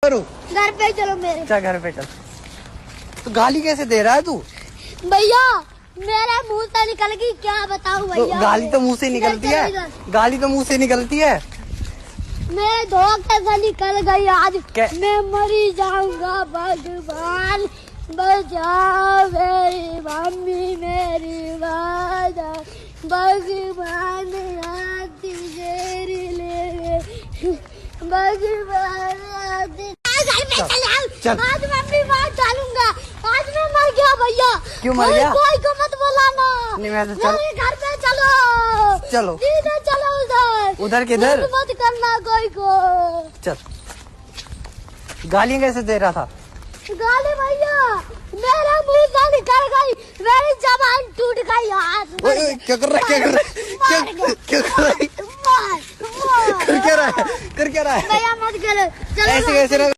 करूँ? घर पे चलो मेरे। चल घर पे चल। तो गाली कैसे दे रहा है तू? भैया मेरे मुंह से निकल गई, क्या बताऊं तो भैया। गाली तो मुंह से निकलती है, गाली तो मुंह से निकलती है। मेरे धोखे से निकल गई आज। क्या? मैं मरी जाऊंगा, भगवान बचाओ मेरी मम्मी मेरी वादा, भगवान आती तेरी ले, भगवान आती। चल। आज मम्मी मार डालूंगा, आज मैं मर गया भैया। क्यों मर गया? कोई को मत बुलाना। नहीं मैं तो चल। मेरे घर पे चलो, चलो सीधे चलो उधर। उधर किधर? मत करना कोई को। चल। गालियां कैसे दे रहा था? गाली भैया मेरा मुंह से निकल गई, मेरी जबान टूट गई आज। ओए क्या कर रहा है? क्या कर रहा है? क्या कर रहा है? मार मार कर क्या रहा है? कर क्या रहा है? भैया मत करो, चलो ऐसे कैसे रहा?